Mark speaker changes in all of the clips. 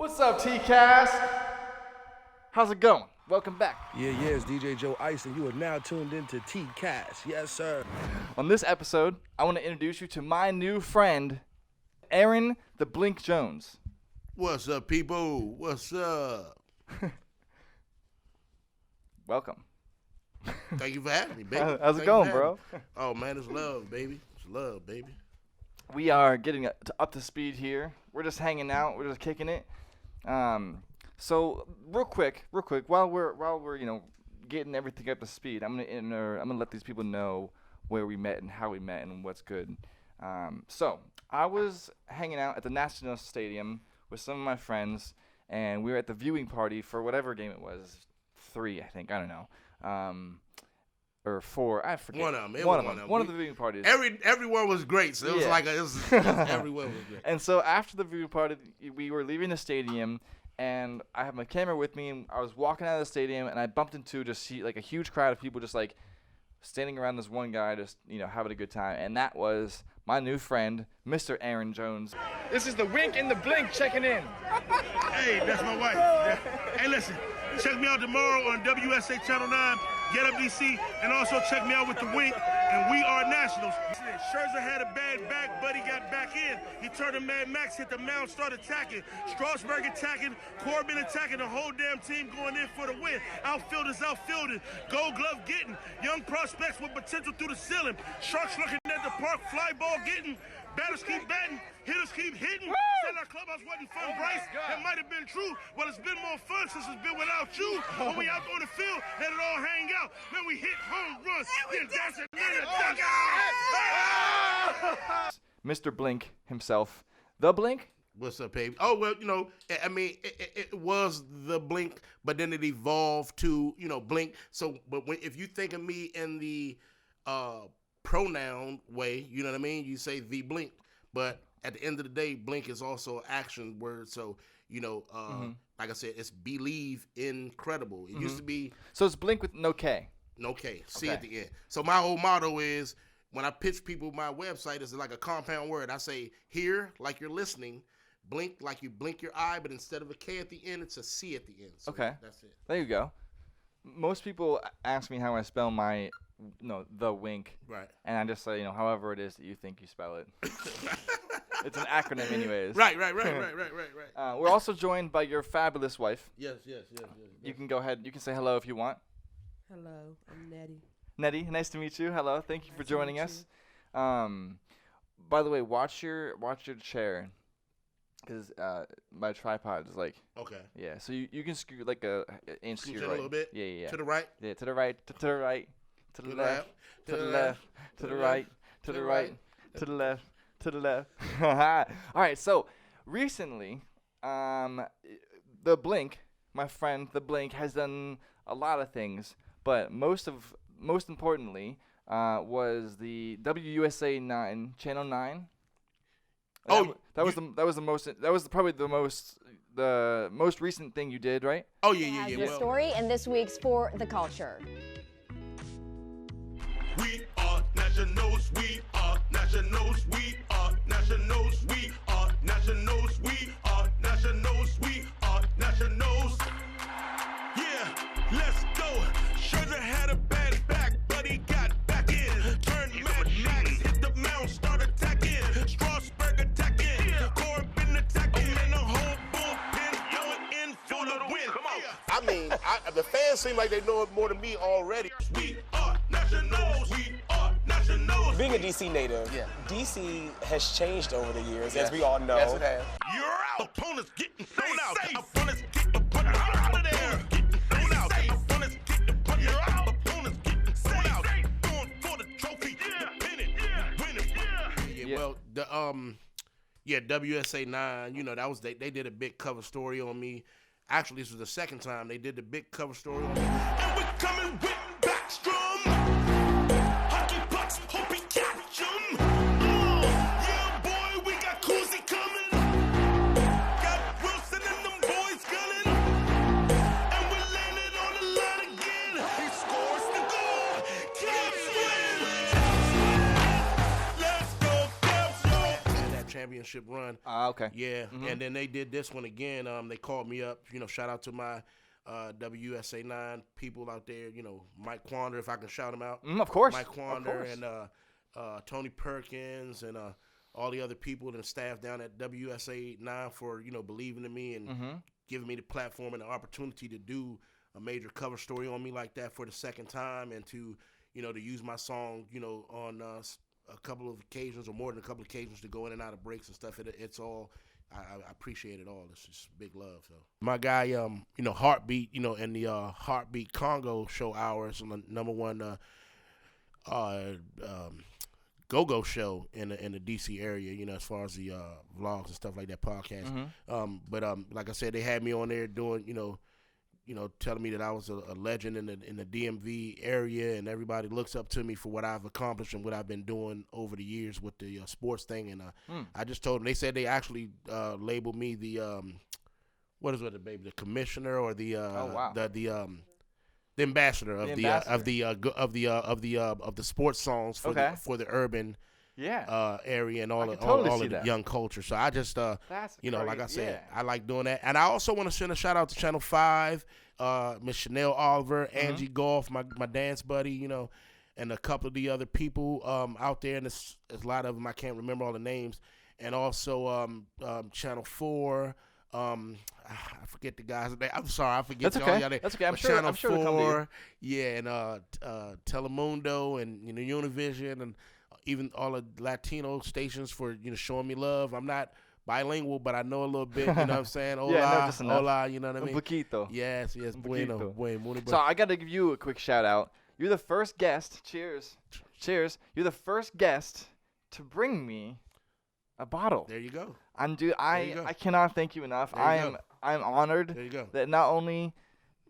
Speaker 1: What's up, TKAST? How's it going? Welcome back.
Speaker 2: Yeah, it's DJ Joe Ice, and you are now tuned into TKAST. Yes, sir.
Speaker 1: On this episode, I want to introduce you to my new friend, Aaron the Blinc Jones.
Speaker 3: What's up, people? What's up?
Speaker 1: Welcome.
Speaker 3: Thank you for having me, baby.
Speaker 1: How's it going, bro?
Speaker 3: Oh, man, it's love, baby. It's love, baby.
Speaker 1: We are getting up to speed here. We're just hanging out. We're just kicking it. So real quick, while we're getting everything up to speed, I'm gonna let these people know where we met and how we met and what's good. So I was hanging out at the National Stadium with some of my friends, and we were at the viewing party for whatever game it was, 3, I think, I don't know, or 4, I forget.
Speaker 3: One of them.
Speaker 1: One of the viewing parties.
Speaker 3: Everyone was great, so it was like everyone was great.
Speaker 1: And so after the viewing party, we were leaving the stadium, and I have my camera with me, and I was walking out of the stadium, and I bumped into a huge crowd of people just like standing around this one guy, just having a good time, and that was my new friend, Mr. Aaron Jones.
Speaker 4: This is the wink and the blink checking in.
Speaker 5: Hey, that's my wife. Yeah. Hey, listen, check me out tomorrow on WSA Channel 9, Get Up DC, and also check me out with the Wink and We Are Nationals. Scherzer had a bad back, but he got back in. He turned to Mad Max, hit the mound, started attacking. Strasburg attacking, Corbin attacking, the whole damn team going in for the win. Outfielders outfielding, Gold Glove getting, young prospects with potential through the ceiling. Sharks looking at the park, fly ball getting, batters keep batting, hitters keep hitting. Said our clubhouse wasn't fun, Bryce. That might have been true, but it's been more fun since it's been without you. When we out on the field, let it all hang out. Then we hit home runs, then that's it, then it duck out.
Speaker 1: Mr. Blinc himself. The Blinc?
Speaker 3: What's up, baby? Oh, well, I mean, it was the Blink, but then it evolved to, Blink. So, but if you think of me in the pronoun way, you know what I mean? You say the Blink, but at the end of the day, Blink is also an action word. So, like I said, it's believe incredible. It used to be.
Speaker 1: So it's Blink with no K.
Speaker 3: No K. C at the end. So my whole motto is when I pitch people my website, it's like a compound word. I say hear like you're listening, blink like you blink your eye, but instead of a K at the end, it's a C at the end. So
Speaker 1: okay.
Speaker 3: That's it.
Speaker 1: There you go. Most people ask me how I spell my the wink.
Speaker 3: Right.
Speaker 1: And I just say, however it is that you think you spell it. It's an acronym anyways.
Speaker 3: Right.
Speaker 1: We're also joined by your fabulous wife.
Speaker 3: Yes.
Speaker 1: You can go ahead. You can say hello if you want.
Speaker 6: Hello, I'm Nettie.
Speaker 1: Nettie, nice to meet you. Hello. Thank you for joining us. By the way, watch your chair. Because my tripod is like.
Speaker 3: Okay.
Speaker 1: Yeah, so you can scoot like an inch to your right.
Speaker 3: A little bit.
Speaker 1: Yeah.
Speaker 3: To the right.
Speaker 1: Yeah, to the right, to the right, to the left, to the left, to the right, to the right, to the left, to the left. All right, so recently, the Blink, my friend, the Blink has done a lot of things, but most importantly, was the WUSA 9 Channel 9. That was probably the most recent thing you did, right?
Speaker 3: Oh yeah.
Speaker 7: The story and this week's For the Culture.
Speaker 5: We are nationals, we are nationals, we are nationals, we are nationals, we are nationals, we are nationals. Yeah, let's go. Scherzer had a bad back, but he got back in. Turned Mad Max, hit the mound, start attacking. Strasburg attacking, Corbin attacking, and the whole bullpen going in for the win. Come on.
Speaker 3: I mean, the fans seem like they know it more than me already.
Speaker 5: We are nationals, we are nationals.
Speaker 8: Being a DC native, DC has changed over the years, as we all know.
Speaker 3: Yes, it has.
Speaker 5: You're out. Opponents getting thrown out. Opponents getting put out of there. Getting thrown out. Opponents getting put out. Opponents getting thrown out. Going for the trophy. Winning.
Speaker 3: Yeah, well, the WSA 9, that was they did a big cover story on me. Actually, this was the second time they did the big cover story on me.
Speaker 5: And we're coming with Backstrom. Hockey pucks, hope he catch 'em. Yeah, boy, we got Cousy coming. Got Wilson and them boys gunning. And we landed on the line again. He scores the goal. Caps win. Let's go, Caps, yo.
Speaker 3: And that championship championship run.
Speaker 1: Okay.
Speaker 3: Yeah, and then they did this one again. They called me up. Shout out to my WSA 9 people out there. Mike Quander, if I can shout him out.
Speaker 1: Of course.
Speaker 3: Mike Quander and Tony Perkins and all the other people and staff down at WSA 9 for believing in me and giving me the platform and the opportunity to do a major cover story on me like that for the second time, and to to use my song on a couple of occasions or more than a couple of occasions to go in and out of breaks and stuff. It's all I appreciate it all. It's just big love. So my guy, Heartbeat, in the Heartbeat Congo show hours, on the #1 go-go show in the DC area, as far as the vlogs and stuff like that, podcast. But like I said, they had me on there doing, telling me that I was a legend in the DMV area, and everybody looks up to me for what I've accomplished and what I've been doing over the years with the sports thing. And I just told them, they said they actually labeled me the what is it, baby, the commissioner or the the ambassador of the sports songs for the urban area and all the young culture. So I just like I said, I like doing that. And I also want to send a shout out to Channel 5, Miss Chanel Oliver, Angie Golf, my dance buddy, and a couple of the other people out there, and there's a lot of them, I can't remember all the names. And also Channel 4, I forget the guy's name. I'm sorry, I forget.
Speaker 1: That's okay.
Speaker 3: Y'all name.
Speaker 1: That's okay. I'm
Speaker 3: Channel
Speaker 1: sure they'll come to you.
Speaker 3: Yeah, and Telemundo and Univision, and even all the Latino stations for showing me love. I'm not bilingual, but I know a little bit. You know what I'm saying? Hola, hola. You know what I mean?
Speaker 1: Un poquito.
Speaker 3: Yes. Bueno, bueno.
Speaker 1: So I got to give you a quick shout out. You're the first guest. Cheers. You're the first guest to bring me a bottle.
Speaker 3: There you go.
Speaker 1: I cannot thank you enough. I'm honored.
Speaker 3: There you go.
Speaker 1: That not only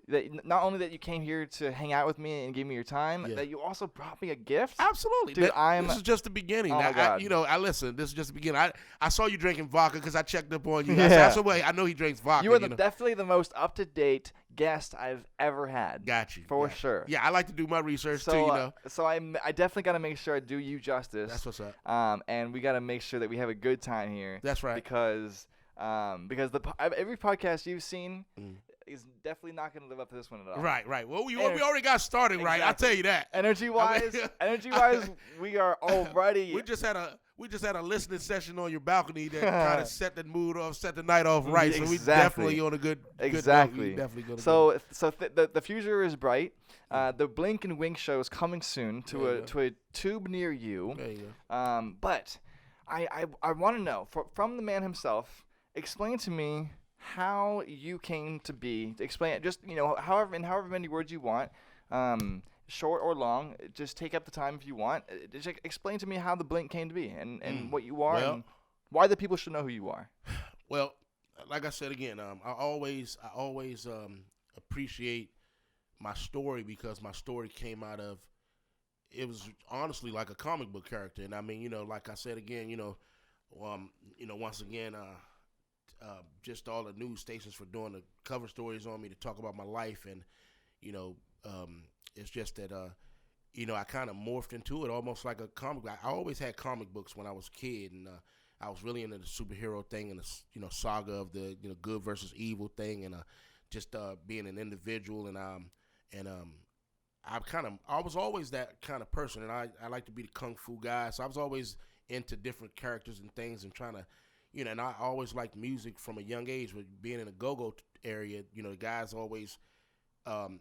Speaker 1: that you came here to hang out with me and give me your time, that you also brought me a gift.
Speaker 3: Absolutely,
Speaker 1: dude.
Speaker 3: This is just the beginning.
Speaker 1: Oh my God.
Speaker 3: I listen. This is just the beginning. I saw you drinking vodka because I checked up on you.
Speaker 1: Yeah.
Speaker 3: I said, wait, I know he drinks vodka.
Speaker 1: You are definitely the most up to date guest I've ever had.
Speaker 3: Got you
Speaker 1: for sure.
Speaker 3: Yeah, I like to do my research too.
Speaker 1: So I definitely got to make sure I do you justice.
Speaker 3: That's what's up.
Speaker 1: And we got to make sure that we have a good time here.
Speaker 3: That's right.
Speaker 1: Because every podcast you've seen is definitely not going to live up to this one at all.
Speaker 3: Right. Well, we already got started, right? I'll tell you that.
Speaker 1: Energy wise, we are already.
Speaker 3: We just had a listening session on your balcony that kind of set the mood off, set the night off right.
Speaker 1: Exactly.
Speaker 3: So we definitely on a good
Speaker 1: exactly.
Speaker 3: Good definitely gonna
Speaker 1: the future is bright. The Blink and Wink show is coming soon to a tube near you.
Speaker 3: There you go.
Speaker 1: But I want to know from the man himself. Explain to me how you came to be. Explain it, just however many words you want, short or long. Just take up the time if you want. Just explain to me how the Blink came to be and what you are and why the people should know who you are.
Speaker 3: Well, like I said again, I always appreciate my story because my story came out of. It was honestly like a comic book character, and I mean, like I said again, once again. Just all the news stations for doing the cover stories on me to talk about my life, and it's just that I kind of morphed into it almost like a comic. I always had comic books when I was a kid, and I was really into the superhero thing and the saga of the good versus evil thing, and just being an individual, and I was always that kind of person, and I like to be the kung fu guy, so I was always into different characters and things and trying to. And I always liked music from a young age. With being in a go-go area, the guys always,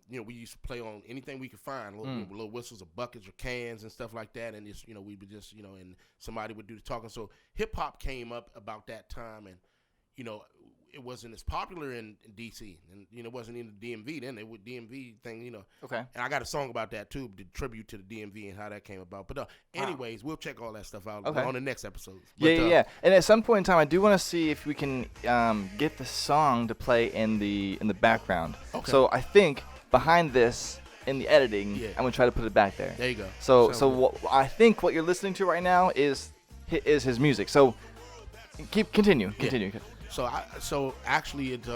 Speaker 3: we used to play on anything we could find, little whistles or buckets or cans and stuff like that. And just, we would just, and somebody would do the talking. So hip hop came up about that time, and it wasn't as popular in DC, and it wasn't in the DMV then. It was DMV thing,
Speaker 1: Okay.
Speaker 3: And I got a song about that too, the tribute to the DMV and how that came about. But anyways, we'll check all that stuff out on the next episode. But,
Speaker 1: yeah. And at some point in time, I do want to see if we can get the song to play in the background.
Speaker 3: Okay.
Speaker 1: So I think behind this. In the editing, I'm gonna try to put it back there.
Speaker 3: There you go.
Speaker 1: So I think what you're listening to right now is his music. So continue.
Speaker 3: Yeah. So actually, it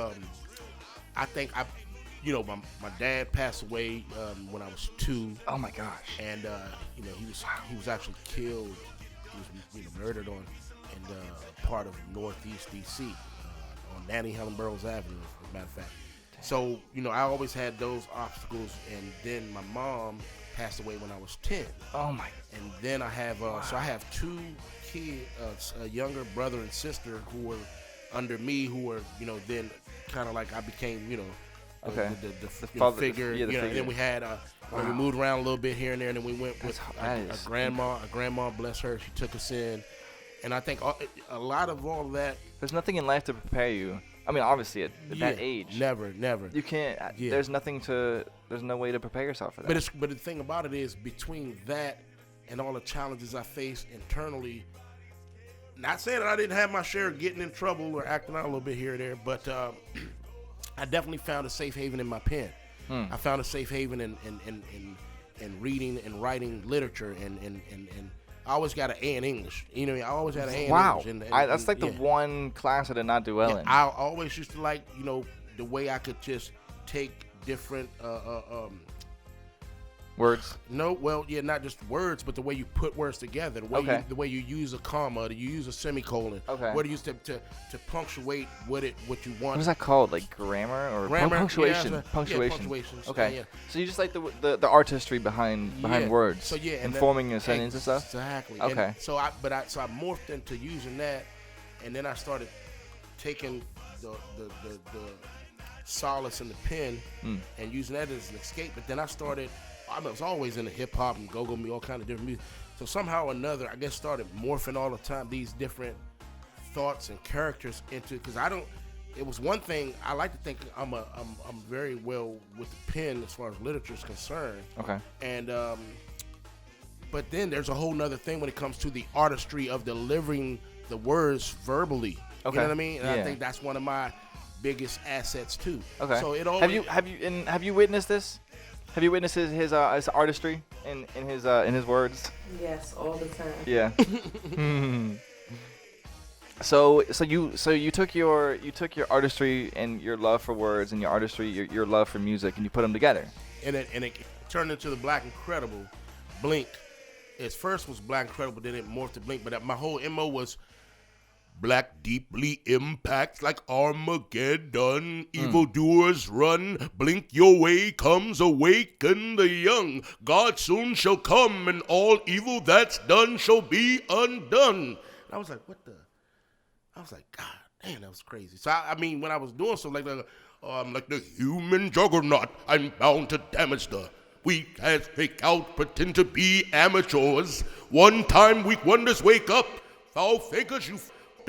Speaker 3: I think my dad passed away when I was 2.
Speaker 1: Oh my gosh.
Speaker 3: And he was actually killed. He was murdered on and part of Northeast DC on Nanny Helen Burroughs Avenue, as a matter of fact. So, I always had those obstacles, and then my mom passed away when I was 10.
Speaker 1: Oh my!
Speaker 3: And then I have so I have 2 kids, a younger brother and sister who were under me, who were then kind of like I became
Speaker 1: Okay.
Speaker 3: the
Speaker 1: father,
Speaker 3: figure.
Speaker 1: the figure.
Speaker 3: And then we had we moved around a little bit here and there, and then we went with
Speaker 1: That's
Speaker 3: a grandma, bless her, she took us in, and I think a lot of all of that.
Speaker 1: There's nothing in life to prepare you. I mean, obviously at that age,
Speaker 3: never.
Speaker 1: you can't.
Speaker 3: Yeah.
Speaker 1: There's no way to prepare yourself for that.
Speaker 3: But the thing about it is, between that and all the challenges I faced internally, not saying that I didn't have my share of getting in trouble or acting out a little bit here or there, but I definitely found a safe haven in my pen. I found a safe haven in reading and writing literature, and I always got an A in English. I always had an A in English. And
Speaker 1: that's like the one class I did not do well in.
Speaker 3: I always used to like, the way I could just take different
Speaker 1: Words.
Speaker 3: No, well, yeah, not just words, but the way you put words together, the way you use a comma, you use a semicolon, what you use to punctuate what you want.
Speaker 1: What is that called? Like grammar or punctuation?
Speaker 3: Yeah, punctuation.
Speaker 1: Okay.
Speaker 3: Yeah.
Speaker 1: So you just like the artistry behind words.
Speaker 3: So yeah,
Speaker 1: and forming a sentence and stuff.
Speaker 3: Exactly.
Speaker 1: Okay.
Speaker 3: And so I morphed into using that, and then I started taking the solace in the pen and using that as an escape. But then I was always into hip hop and go-go music, all kind of different music. So somehow or another, I guess started morphing all the time these different thoughts and characters into, because it was one thing, I like to think I'm very well with the pen as far as literature is concerned.
Speaker 1: Okay.
Speaker 3: And but then there's a whole nother thing when it comes to the artistry of delivering the words verbally.
Speaker 1: Okay.
Speaker 3: You know what I mean? And
Speaker 1: yeah.
Speaker 3: I think that's one of my biggest assets too.
Speaker 1: Okay.
Speaker 3: So it always,
Speaker 1: have you witnessed this? Have you witnessed his artistry in his words?
Speaker 6: Yes, all the time.
Speaker 1: Yeah. So you took your artistry and your love for words and your artistry, your love for music, and you put them together.
Speaker 3: And it turned into the Black Incredible, Blinc. It first was Black Incredible, then it morphed to Blinc. But my whole MO was black deeply impacts like Armageddon. Evildoers run. Blink your way comes, awaken the young. God soon shall come, and all evil that's done shall be undone. And I was like, God damn, that was crazy. So I mean, when I was doing so, like the human juggernaut, I'm bound to damage the weak as fake out, pretend to be amateurs. One time weak wonders wake up. Foul fakers, you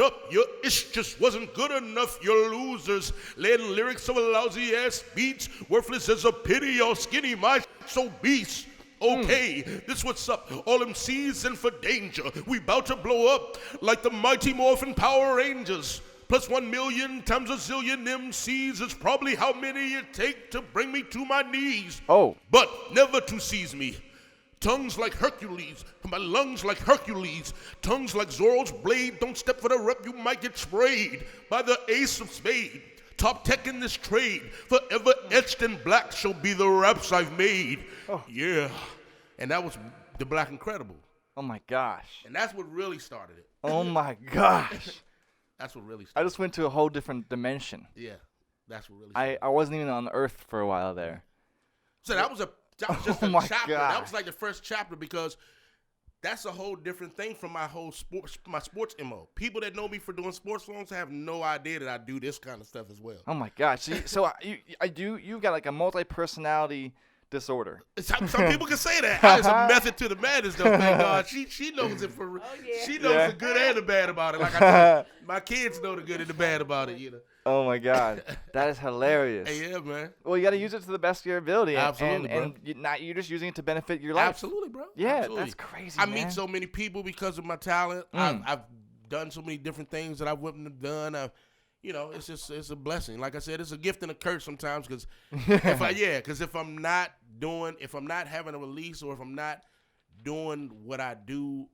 Speaker 3: up. Your ish just wasn't good enough. You're losers. Laying lyrics of lousy ass beats. Worthless as a pity. Y'all skinny, my so beast. Okay, this what's up. All MCs in for danger. We bout to blow up like the Mighty Morphin Power Rangers. Plus 1 million times a zillion MCs is probably how many it take to bring me to my knees.
Speaker 1: Oh.
Speaker 3: But never to seize me. Tongues like Hercules, my lungs like Hercules. Tongues like Zorro's blade. Don't step for the rep, you might get sprayed by the ace of spade. Top tech in this trade, forever etched in black shall be the raps I've made. Oh. Yeah, and that was the Black Incredible.
Speaker 1: Oh my gosh.
Speaker 3: And that's what really started it.
Speaker 1: Oh my gosh.
Speaker 3: That's what really started
Speaker 1: I just went to a whole different dimension.
Speaker 3: Yeah, that's what really started
Speaker 1: I wasn't even on Earth for a while there.
Speaker 3: So that was just
Speaker 1: Oh
Speaker 3: a
Speaker 1: my
Speaker 3: chapter.
Speaker 1: gosh.
Speaker 3: That was like the first chapter, because that's a whole different thing from my whole sports MO. People that know me for doing sports songs have no idea that I do this kind of stuff as well.
Speaker 1: Oh my gosh. So you've got like a multi-personality disorder.
Speaker 3: Some people can say that. There's a method to the madness, though. Thank God, she knows it for. She knows the good and the bad about it. Like I told you, my kids know the good and the bad about it.
Speaker 1: Oh my God, that is hilarious.
Speaker 3: Hey, yeah, man.
Speaker 1: Well, you got to use it to the best of your ability.
Speaker 3: Absolutely,
Speaker 1: and you're just using it to benefit your life.
Speaker 3: Absolutely, bro.
Speaker 1: Yeah,
Speaker 3: Absolutely.
Speaker 1: that's crazy.
Speaker 3: I
Speaker 1: man.
Speaker 3: meet so many people because of my talent. I've done so many different things that I wouldn't have done. It's a blessing. Like I said, it's a gift and a curse sometimes, because if I'm not having a release, or if I'm not doing what I do,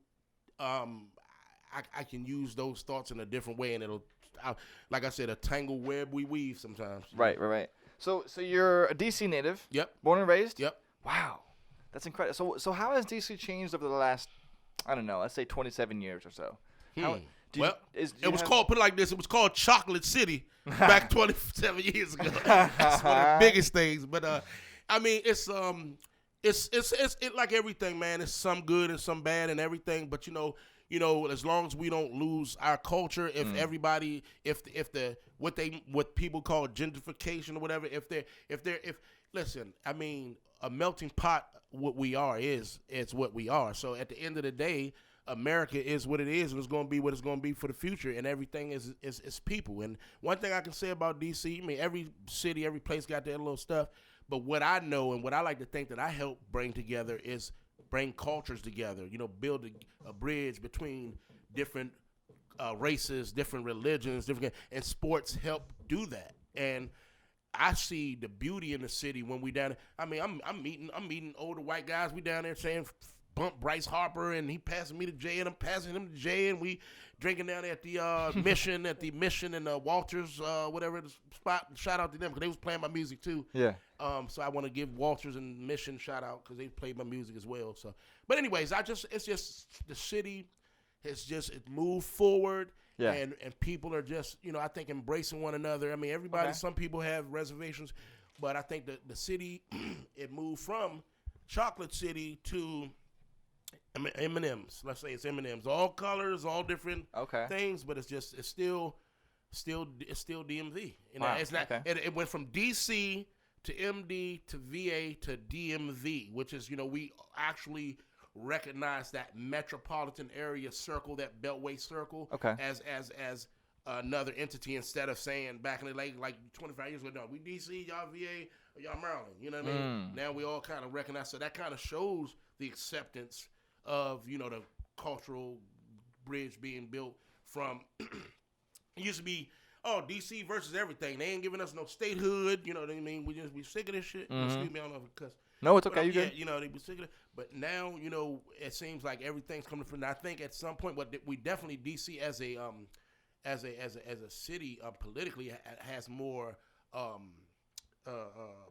Speaker 3: I can use those thoughts in a different way, and like I said, a tangled web we weave sometimes.
Speaker 1: Right. So you're a DC native.
Speaker 3: Yep.
Speaker 1: Born and raised.
Speaker 3: Yep.
Speaker 1: Wow, that's incredible. So how has DC changed over the last, I don't know, let's say 27 years or so?
Speaker 3: Well,
Speaker 1: do you
Speaker 3: it was
Speaker 1: have-
Speaker 3: called, put it like this, it was called Chocolate City back 27 years ago. That's one of the biggest things. But, I mean, it's like everything, man. It's some good and some bad and everything. But, you know, as long as we don't lose our culture, if everybody, if what people call gentrification or whatever, listen, I mean, a melting pot, what we are is what we are. So at the end of the day, America is what it is, and it's going to be what it's going to be for the future, and everything is people. And one thing I can say about D.C., I mean, every city, every place got their little stuff, but what I know and what I like to think that I help bring together is bring cultures together, you know, build a bridge between different races, different religions, and sports help do that. And I see the beauty in the city when we down there. I mean, I'm meeting older white guys. We down there saying bump Bryce Harper, and he passing me to Jay, and I'm passing him to Jay, and we drinking down there at the Mission, and Walters, whatever the spot. Shout out to them because they was playing my music too.
Speaker 1: Yeah.
Speaker 3: So I want to give Walters and Mission shout out because they played my music as well. So, but anyways, it's just the city has just moved forward.
Speaker 1: Yeah.
Speaker 3: And people are just, you know, I think embracing one another. I mean, everybody.
Speaker 1: Okay.
Speaker 3: Some people have reservations, but I think that the city it moved from Chocolate City to M&M's. Let's say it's M&M's, all colors, all different things, but it's still DMV. You know,
Speaker 1: Wow.
Speaker 3: it's not.
Speaker 1: Okay.
Speaker 3: It went from DC to MD to VA to DMV, which is, you know, we actually recognize that metropolitan area circle, that Beltway circle, as another entity instead of saying back in the day, like 25 years ago, no, we DC, y'all VA, y'all Maryland. You know what I mean? Now we all kind of recognize. So that kind of shows the acceptance of, you know, the cultural bridge being built from it used to be, DC versus everything. They ain't giving us no statehood. You know what I mean? We sick of this shit. Excuse me, I don't know if it cuss.
Speaker 1: No, it's okay. You good?
Speaker 3: You know, they be sick of it. But now, you know, it seems like everything's coming from. I think at some point, what we definitely DC as a city politically has more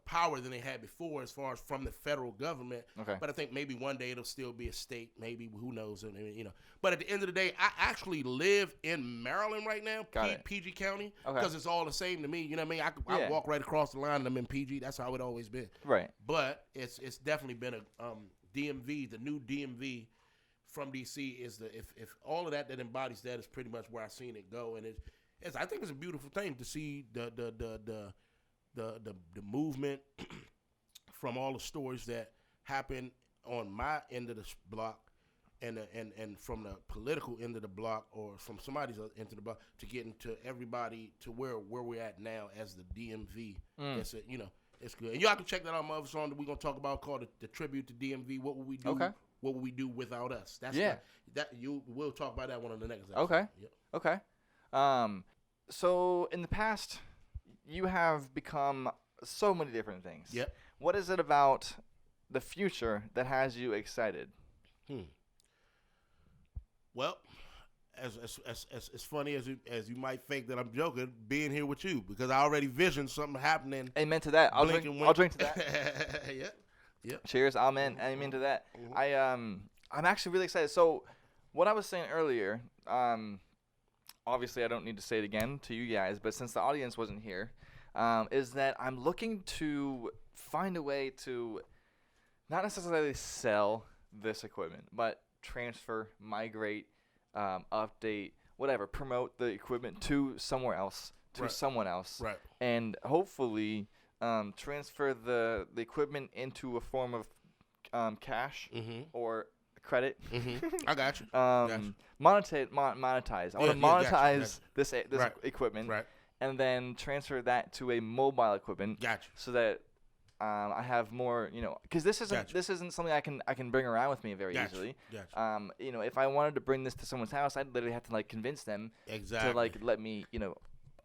Speaker 3: power than they had before, as far as from the federal government.
Speaker 1: Okay.
Speaker 3: But I think maybe one day it'll still be a state. Maybe, who knows? I mean, you know. But at the end of the day, I actually live in Maryland right now, PG County, because it's all the same to me. You know what I mean? I walk right across the line and I'm in PG. That's how it always been.
Speaker 1: Right.
Speaker 3: But it's definitely been a DMV. The new DMV from DC is if all of that embodies that is pretty much where I've seen it go, and I think it's a beautiful thing to see the movement from all the stories that happen on my end of the block, and from the political end of the block, or from somebody's end of the block, to get into everybody to where we're at now as the DMV. It's you know, it's good. And y'all can check that out on my other song that we're gonna talk about called the Tribute to DMV. What would we do?
Speaker 1: Okay.
Speaker 3: What would we do without us? That's we'll talk about that one on the next episode.
Speaker 1: Okay.
Speaker 3: Yep.
Speaker 1: Okay. So in the past, you have become so many different things.
Speaker 3: Yep.
Speaker 1: What is it about the future that has you excited?
Speaker 3: Well, as funny as you might think that I'm joking, being here with you, because I already visioned something happening.
Speaker 1: Amen to that. I'll drink to that.
Speaker 3: Yeah.
Speaker 1: Cheers. Amen to that. I'm actually really excited. So, what I was saying earlier, obviously I don't need to say it again to you guys, but since the audience wasn't here, is that I'm looking to find a way to not necessarily sell this equipment, but transfer, migrate, update, whatever, promote the equipment to somewhere else, to someone else,
Speaker 3: right,
Speaker 1: and hopefully transfer the equipment into a form of cash or credit.
Speaker 3: I got you.
Speaker 1: Monetize. I want to monetize this equipment,
Speaker 3: right,
Speaker 1: and then transfer that to a mobile equipment.
Speaker 3: Gotcha.
Speaker 1: So that I have more, you know, because this isn't something I can bring around with me very easily.
Speaker 3: Gotcha.
Speaker 1: You know, if I wanted to bring this to someone's house, I'd literally have to like convince them to like let me, you know,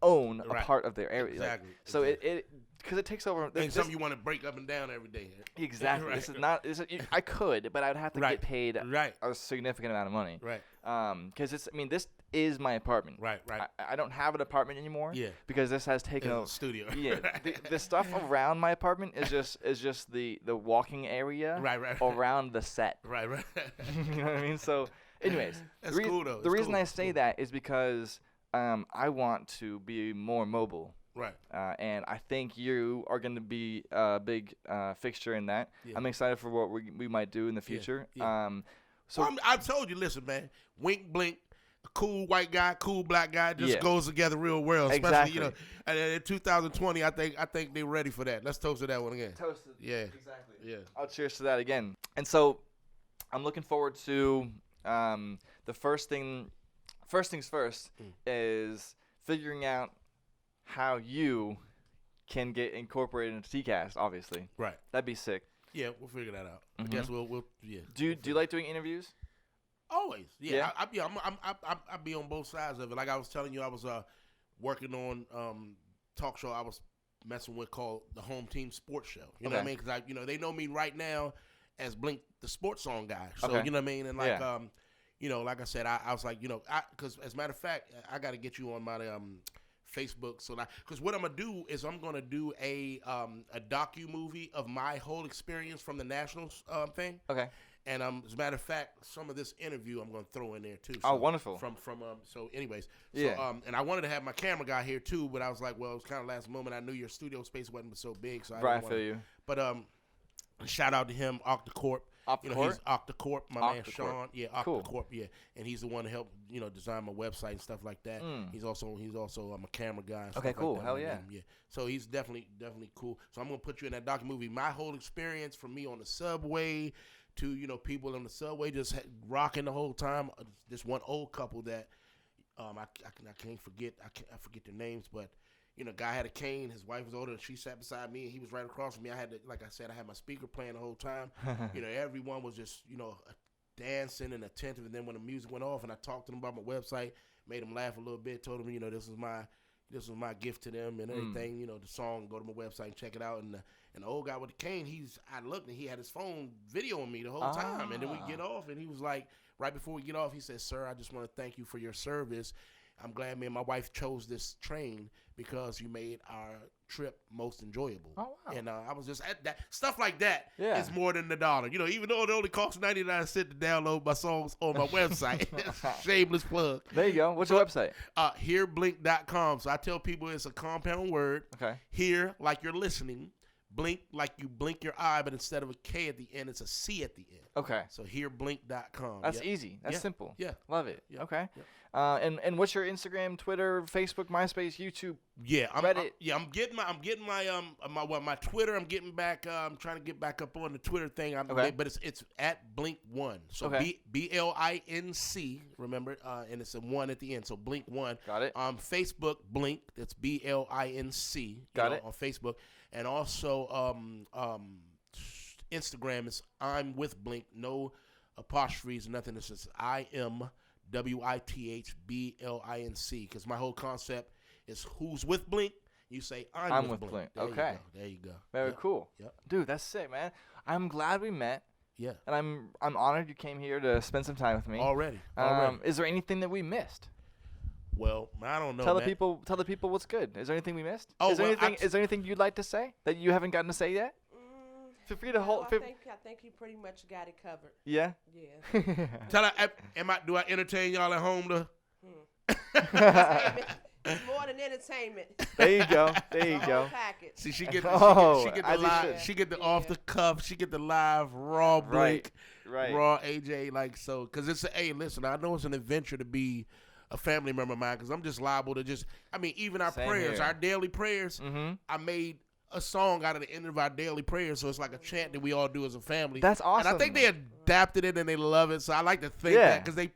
Speaker 1: own a part of their area.
Speaker 3: Exactly.
Speaker 1: Like, so it because it takes over.
Speaker 3: Ain't something you want to break up and down every day.
Speaker 1: Exactly. This is not. I could, but I'd have to get paid a significant amount of money.
Speaker 3: Right.
Speaker 1: Because this is my apartment.
Speaker 3: Right.
Speaker 1: I don't have an apartment anymore.
Speaker 3: Yeah.
Speaker 1: Because this has taken over.
Speaker 3: Studio.
Speaker 1: Yeah. The stuff around my apartment is just the walking area.
Speaker 3: Right.
Speaker 1: Around the set.
Speaker 3: Right.
Speaker 1: You know what I mean? So Anyways,
Speaker 3: That's cool though.
Speaker 1: The reason I say that is because I want to be more mobile.
Speaker 3: Right.
Speaker 1: And I think you are going to be a big fixture in that.
Speaker 3: Yeah.
Speaker 1: I'm excited for what we might do in the future.
Speaker 3: Yeah.
Speaker 1: So
Speaker 3: well, I told you, listen, man, Wink Blink, a cool white guy, cool black guy, just goes together real well. Especially, you know, and in 2020, I think they're ready for that. Let's toast to that one again.
Speaker 1: Toasted.
Speaker 3: Yeah.
Speaker 1: Exactly.
Speaker 3: Yeah.
Speaker 1: I'll cheers to that again. And so I'm looking forward to the first things first is figuring out how you can get incorporated into TKAST, obviously.
Speaker 3: Right.
Speaker 1: That'd be sick.
Speaker 3: Yeah, we'll figure that out. I guess we'll yeah.
Speaker 1: Do you like doing interviews?
Speaker 3: Always.
Speaker 1: Yeah.
Speaker 3: Yeah. I be on both sides of it. Like I was telling you, I was working on talk show I was messing with called the Home Team Sports Show. You know what I mean? Because they know me right now as Blink, the sports song guy. So you know what I mean? And like you know, like I said, I was like, you know, because as a matter of fact, I got to get you on my Facebook. So because what I'm gonna do is I'm gonna do a docu movie of my whole experience from the Nationals thing.
Speaker 1: Okay.
Speaker 3: And as a matter of fact, some of this interview I'm gonna throw in there too. So
Speaker 1: oh, wonderful.
Speaker 3: From so anyways, so and I wanted to have my camera guy here too, but I was like, well, it was kind of last moment. I knew your studio space wasn't so big, so I
Speaker 1: feel you.
Speaker 3: But shout out to him, Octacorp. You know, he's Octacorp, my man Sean. Yeah, Octacorp. Yeah, and he's the one to help design my website and stuff like that. He's also a camera guy. And
Speaker 1: okay,
Speaker 3: stuff
Speaker 1: cool.
Speaker 3: Like that.
Speaker 1: Hell yeah.
Speaker 3: Yeah. So he's definitely cool. So I'm gonna put you in that docu movie. My whole experience from me on the subway to people on the subway just rocking the whole time. This one old couple that I can't forget. I forget their names, but. Guy had a cane. His wife was older, and she sat beside me, and he was right across from me. I had to, like I said, I had my speaker playing the whole time. Everyone was just, dancing and attentive. And then when the music went off, and I talked to them about my website, made them laugh a little bit, told them, this was my gift to them and everything. The song, go to my website and check it out. And the old guy with the cane, I looked, and he had his phone videoing me the whole time. And then we get off, and he was like, right before we get off, he said, "Sir, I just want to thank you for your service. I'm glad me and my wife chose this train because you made our trip most enjoyable."
Speaker 1: Oh, wow.
Speaker 3: And I was just at that. Stuff like that
Speaker 1: is
Speaker 3: more than $1. Even though it only costs 99 cents to download my songs on my website. Shameless plug.
Speaker 1: There you go. What's your website?
Speaker 3: HearBlink.com. So I tell people it's a compound word.
Speaker 1: Okay.
Speaker 3: Hear, like you're listening. Blink, like you blink your eye, but instead of a K at the end, it's a C at the end.
Speaker 1: Okay.
Speaker 3: So hearblink.com.
Speaker 1: That's easy. That's simple.
Speaker 3: Yeah.
Speaker 1: Love it.
Speaker 3: Yeah.
Speaker 1: Okay. Yeah. And what's your Instagram, Twitter, Facebook, MySpace, YouTube?
Speaker 3: Yeah,
Speaker 1: Reddit.
Speaker 3: I'm getting my Twitter. I'm getting back. I'm trying to get back up on the Twitter thing. But it's at Blink1. So BLINC. Remember, and it's a 1 at the end. So Blink1.
Speaker 1: Got it.
Speaker 3: Facebook Blink. That's BLINC.
Speaker 1: Got it.
Speaker 3: On Facebook, and also Instagram is I'm with Blink. No apostrophes, nothing. It's just IMWITHBLINC. Because my whole concept is who's with Blink. You say I'm with Blink.
Speaker 1: Okay.
Speaker 3: There you go.
Speaker 1: Very cool.
Speaker 3: Yep.
Speaker 1: Dude, that's sick, man. I'm glad we met.
Speaker 3: Yeah.
Speaker 1: And I'm honored you came here to spend some time with me.
Speaker 3: Already.
Speaker 1: Is there anything that we missed?
Speaker 3: Well, I don't know.
Speaker 1: Tell the people what's good. Is there anything we missed?
Speaker 3: Oh,
Speaker 1: is there anything you'd like to say that you haven't gotten to say yet? Feel free to hold.
Speaker 6: I think you pretty much got it covered.
Speaker 1: Yeah.
Speaker 6: Yeah.
Speaker 3: Tell her, do I entertain y'all at home to?
Speaker 6: It's more than entertainment.
Speaker 1: There you go. There you go.
Speaker 6: Package.
Speaker 3: See, she get the off the cuff. She get the live raw Blink,
Speaker 1: right.
Speaker 3: raw AJ. Because it's listen, I know it's an adventure to be a family member of mine, because I'm just liable to even our
Speaker 1: Same
Speaker 3: prayers,
Speaker 1: here.
Speaker 3: our daily prayers. I made a song out of the end of our daily prayers, so it's like a chant that we all do as a family.
Speaker 1: That's awesome.
Speaker 3: And I think they adapted it and they love it, so I like to think that, because they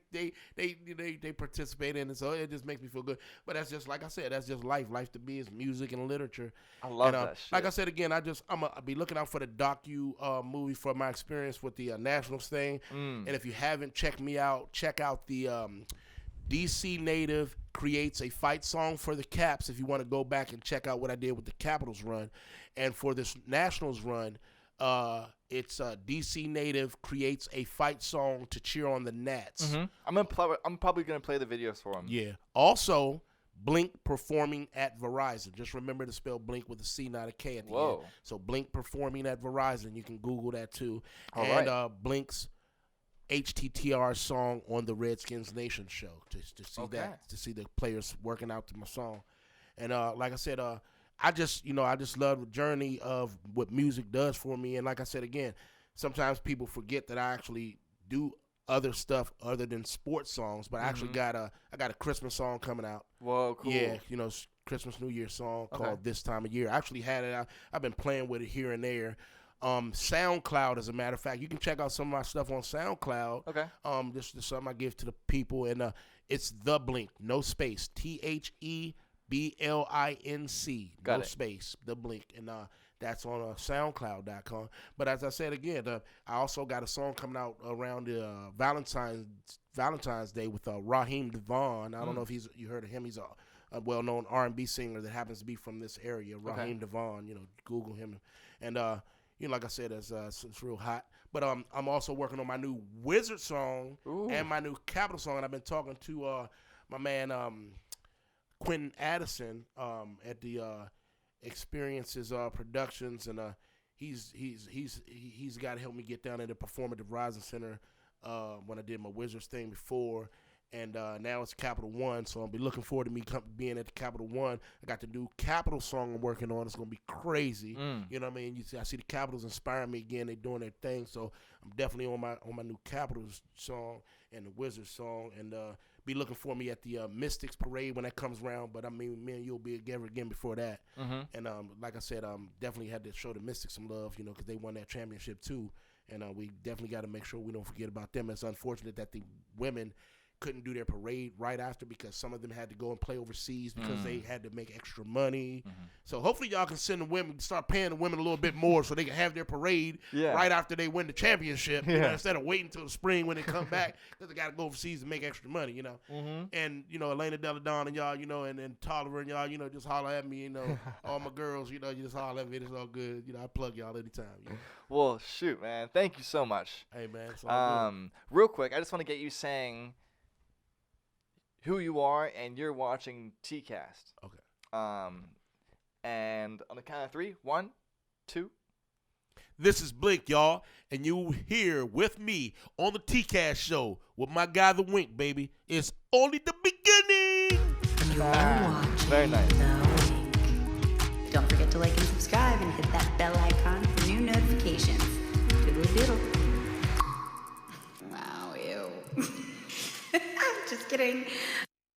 Speaker 3: participate in it, so it just makes me feel good. But that's just, like I said, that's just life. Life to me is music and literature.
Speaker 1: I love that shit.
Speaker 3: Like I said again, I'm gonna be looking out for the docu movie for my experience with the Nationals thing. And if you haven't checked me out, check out the DC Native creates a fight song for the Caps. If you want to go back and check out what I did with the Capitals run, and for this Nationals run, it's DC Native creates a fight song to cheer on the Nats.
Speaker 1: I'm probably gonna play the videos for them.
Speaker 3: Yeah. Also, Blink performing at Verizon. Just remember to spell Blink with a C, not a K at the end. So Blink performing at Verizon. You can Google that too.
Speaker 1: All
Speaker 3: and
Speaker 1: right.
Speaker 3: Blink's HTTR song on the Redskins Nation show to see that, to see the players working out to my song. And like I said, I just love the journey of what music does for me. And like I said again, sometimes people forget that I actually do other stuff other than sports songs. But I actually got a Christmas song coming out.
Speaker 1: Whoa, cool.
Speaker 3: Yeah, Christmas New Year song called This Time of Year. I actually had it out. I've been playing with it here and there. SoundCloud, as a matter of fact, you can check out some of my stuff on SoundCloud.
Speaker 1: Okay.
Speaker 3: This is something I give to the people, and it's the blinc, no space, THEBLINC,
Speaker 1: Got
Speaker 3: no
Speaker 1: it.
Speaker 3: space, the blinc, and that's on SoundCloud.com. But as I said again, I also got a song coming out around Valentine's Day with Raheem Devon. I don't know if you heard of him. He's a well-known R&B singer that happens to be from this area. Raheem Devon, Google him, and like I said, it's real hot. But I'm also working on my new Wizard song and my new Capital song. And I've been talking to my man Quentin Addison at the Experiences Productions, and he's got to help me get down at the Performative Rising Center when I did my Wizards thing before. And now it's Capital One, so I'll be looking forward to me being at the Capital One. I got the new Capital song I'm working on. It's going to be crazy. You know what I mean? I see the Capitals inspiring me again. They're doing their thing, so I'm definitely on my new Capitals song and the Wizards song. And be looking for me at the Mystics Parade when that comes around. But, I mean, me and you'll be together again before that. And like I said, definitely had to show the Mystics some love, because they won that championship too. And we definitely got to make sure we don't forget about them. It's unfortunate that the women couldn't do their parade right after because some of them had to go and play overseas because they had to make extra money. So hopefully y'all can start paying the women a little bit more so they can have their parade right after they win the championship, instead of waiting until the spring when they come back because they got to go overseas and make extra money, And, Elena Deladon and y'all, and Tolliver and y'all, just holler at me, all my girls, you just holler at me. It's all good. I plug y'all anytime.
Speaker 1: Well, shoot, man. Thank you so much.
Speaker 3: Hey, man. It's all good.
Speaker 1: Real quick, I just want to get you saying who you are, and you're watching TKAST.
Speaker 3: Okay.
Speaker 1: And on the count of 3, 1, 2.
Speaker 3: This is Blinc, y'all, and you here with me on the TKAST show with my guy, the Wink, baby. It's only the beginning.
Speaker 9: You're watching
Speaker 1: Very nice.
Speaker 9: The Wink. Don't forget to like and subscribe and hit that bell icon for new notifications. Doodle doodle. Wow, ew. Just kidding.